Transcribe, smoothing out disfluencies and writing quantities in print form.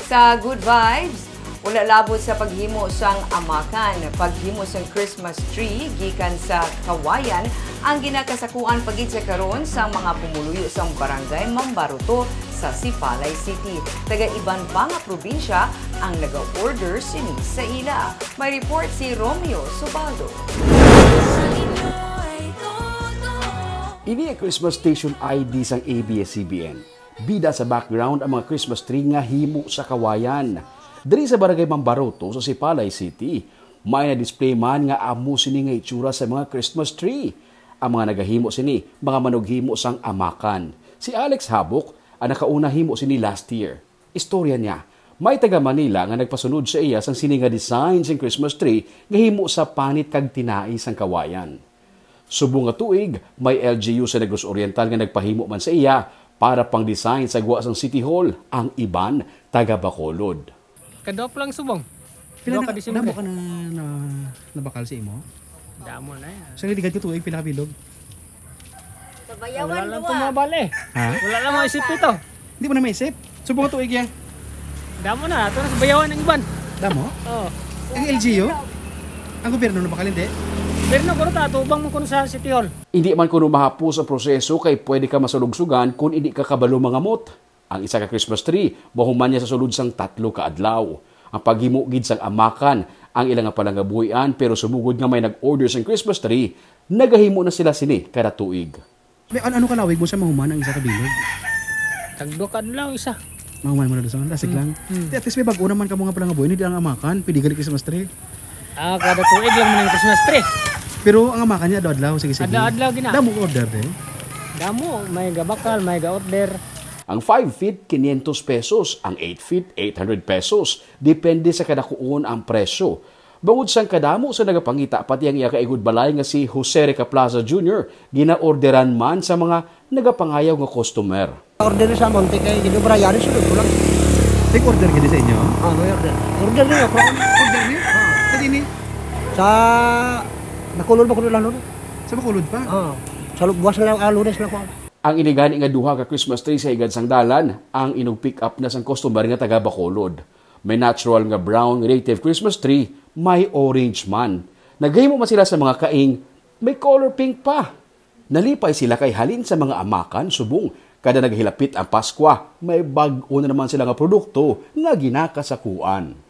Sa Good Vibes, wala labot sa paghimo sang amakan. Paghimo sang Christmas tree gikan sa kawayan ang ginakasakuan pagid sa karon sa mga pumuluyo sang barangay Mambaruto sa Sipalay City. Taga-iban pa nga probinsya ang naga-order sini sa ila. May report si Romeo Subaldo. Ini ang Christmas Station ID sang ABS-CBN. Bida sa background ang mga Christmas tree nga himo sa kawayan. Diri sa barangay Mambaruto sa Sipalay City, may na-display man nga amo sini nga itsura sa mga Christmas tree. Ang mga nagahimo sini, mga manughimo sang amakan. Si Alex Habok, ang nakauna himo sini last year. Istorya niya, may taga Manila nga nagpasunod sa iya sang sini nga design sang Christmas tree nga himo sa panit kag tinai sang kawayan. Subong nga tuig, may LGU sa Negros Oriental nga nagpahimo man sa iya para pang-design sa guwa sang City Hall, ang iban taga Bacolod. Kadop lang subong. Pila damo ka na bakal sa imo? Damo na yan. Sa litigad ko tuig pila ka bilog. Wala lang tumabali. Ha? Wala lang maisip ito. Hindi mo na maisip. Subong ka tuig yan. Damo na. Ito na sa bayawan ng iban. Damo? Oo. Ang LGU? Ang gobyerno na bakal hindi? Pero na kuno tatubang mo kuno sa City Hall. Hindi man kuno mahapos ang proseso kay pwede ka masulugsugan kung hindi ka kabalo mga mot. Ang isa ka Christmas tree, mahuman niya sa sulod sang 3 ka adlaw. Ang paghimo gid sang amakan, ang ilang nga palangabuhian pero sumugod nga may nag-order sang Christmas tree, nagahimo na sila sini kada tuig. Ano kalawig mo sa mahuman ang isa ka bilog? Tagdukan lang isa. Mahuman mo na doon sa lasig lang. At least may bago naman ka mga palangabuhian, hindi lang amakan, pwede gali Christmas tree. Kada tuig lang man ang Christmas tree. Pero ang amakan niya adlaw, sige. Adlaw gina. Damo order din. Damo, may gabakal, may ga-order. Ang 5 feet, 500 pesos. Ang 8 feet, 800 pesos. Depende sa kadakuon ang presyo. Bangod sang kadamo sa nagapangita, pati ang iya kaigud balay nga si Jose Rica Plaza Jr. ginaorderan man sa mga nagapangayaw nga customer. Order sa Monte kay Gino Brayari sunod ko lang. Take order ka din sa inyo? May order. Order niyo ako. Order niyo? Sa dini? Sa nakulod lang nun. Sa Bacolod pa? Sa buwas na lang, Lunes lang ko. Ang inigani nga duha ka Christmas tree sa higad sang dalan, ang inog pick up na sang customer nga taga Bacolod. May natural nga brown native Christmas tree, may orange man. Naghimo man sila sa mga kaing, may color pink pa. Nalipay sila kay halin sa mga amakan subong. Kada naghilapit ang Paskwa, may bag-o na naman sila nga produkto nga ginakasakuan.